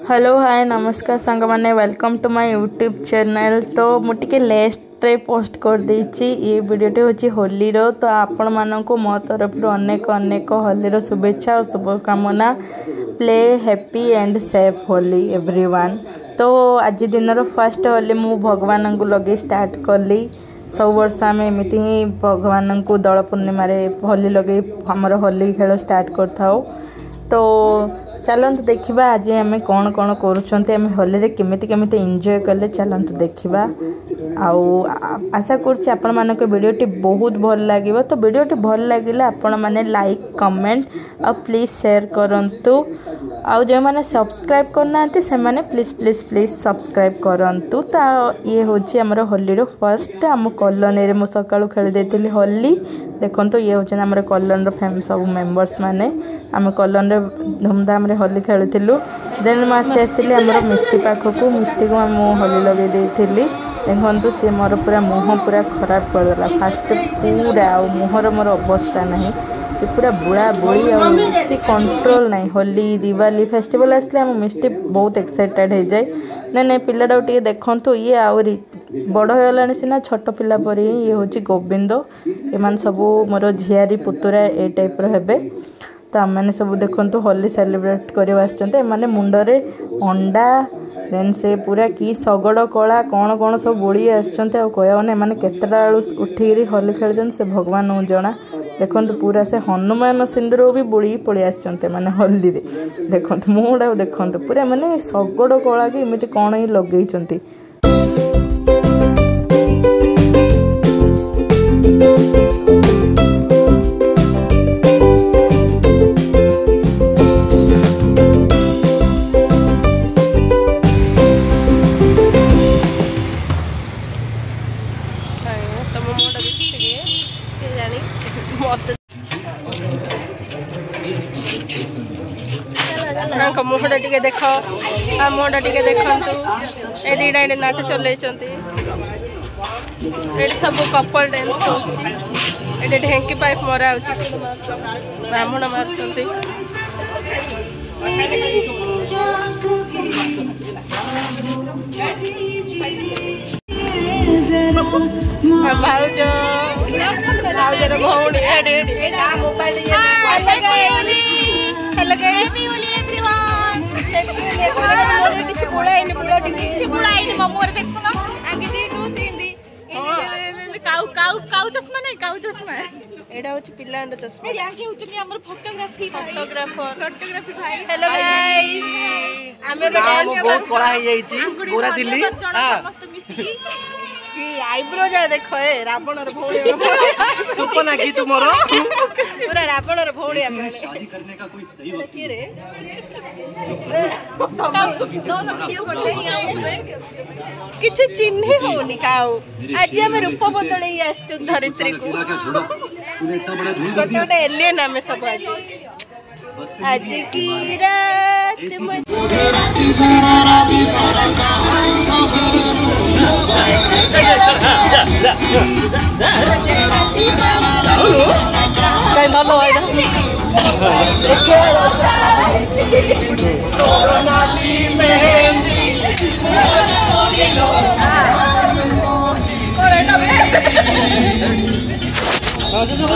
Hello hi नमस्कार सांग मैंने welcome to my YouTube channel. तो मुझे लेस्ट रे पोस्ट कर देछि ये वीडियोटे होची होली रो। तो आपण माननको मो तरफ अनेक अनेक होली रो शुभेच्छा और शुभकामना। Play happy and safe Holi everyone. तो आज दिन रो फर्स्ट होली मु भगवान को लगे स्टार्ट कली। सब वर्ष आम एमती ही भगवान को दोल पूर्णिमा होली लगे हमर होली खेल स्टार्ट करता। तो चलतु देखा आज आम कौन कौन करें होली रे केमिति केमिति एंजॉय कले चलतु देखा। आशा करुँच आपण मानक वीडियोटी बहुत भल लगे। तो वीडियोटी भल लगे आपण मैंने लाइक कमेंट और प्लीज शेयर करूँ। आउ जो मैंने सब्सक्राइब करना से मैंने प्लीज प्लीज प्लीज सब्सक्राइब करूँ। तो ये हूँ आमर होली फर्स्ट आम कॉलोनी में सकाळु खेली देती होली। देखो तो ये हूँ आम कॉलोनी फैमिली सब मेंबर्स माने आम कॉलोनी धूमधाम होली खेलुलु। देन मुझे आसती आमर मिष्टी पाखक मिष्टी को होली लगे देती। देखो सी मोर पूरा मुँह पूरा खराब करदेला फास्ट पूरा मुहर मोर अवस्था नहीं से पूरा बुड़ा बुड़ी सी कंट्रोल नहीं। होली दिवाली फेस्टिवल आसले आम मिष्टी बहुत एक्साइटेड हो जाए। नहीं पिलाटा टे देखु ये आहरी बड़ होगा सीना छोट पिला पर ये हूँ गोविंद एम सब मोर झियारी पुतुरा ए टाइप हे। तो आम मैंने सब देखु होली सेलिब्रेट करने मुंडरे अंडा देन से पूरा की सगड़ कला कौन कौन सब बोली आसने केतटा बेलू उठिकी होली खेल से भगवान जना। देखो पूरा से हनुमान सिंदूर भी बोली पड़े आसते माने होली रे। देखो मुहूर्त देखो पूरा माने सगड़ कला कि इमती कौन ही लगे। मुहटा टे देख मुहटा टे देखु ये नाट चल सब कपल डांस होती ढेंकी पाइप मरा ब्राह्मण मार्च भाज भाजर भौणी चश्मा नहीं काउ चश्मा एटा होची पिलांड चश्मा याके होचनी हमर फोटोग्राफर भाई। हेलो गाइस आमे बहुत कोला हे जाईची पूरा दिल्ली समस्त मिसी कि आईब्रो जा देखो ए रावण रे भौणी सुपना की तुमरो पूरा रावण रे भौणी आमे शादी करने का कोई सही वक्त की रे दोनों वीडियो करते यहाँ किछ चिन्ह होनी काउ आज हम रूप बदले आसछु धरित्री को गोटे एलियन आमे सब आज की रात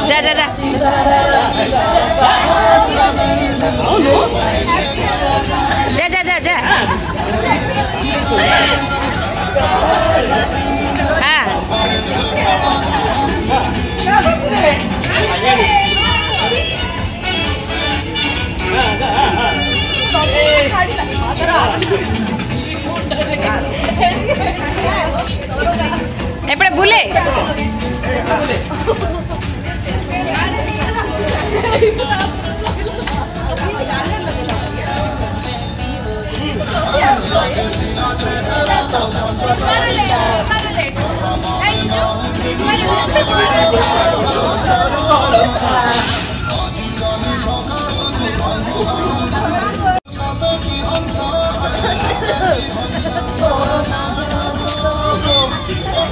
जा जा जा जा जा जा जा एपड़े भूले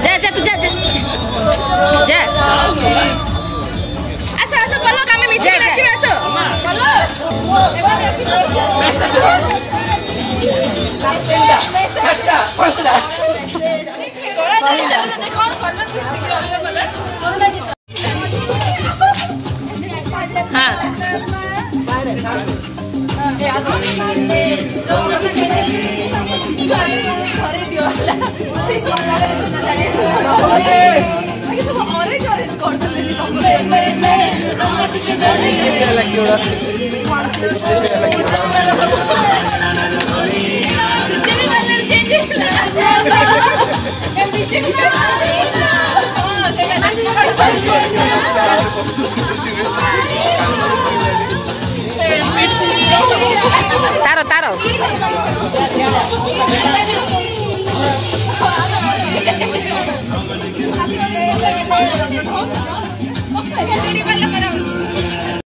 जा जा तू जा जा जा आसा आसा पल्लो कामे मिसी नाचिबे आसो पल्लो तारो तारो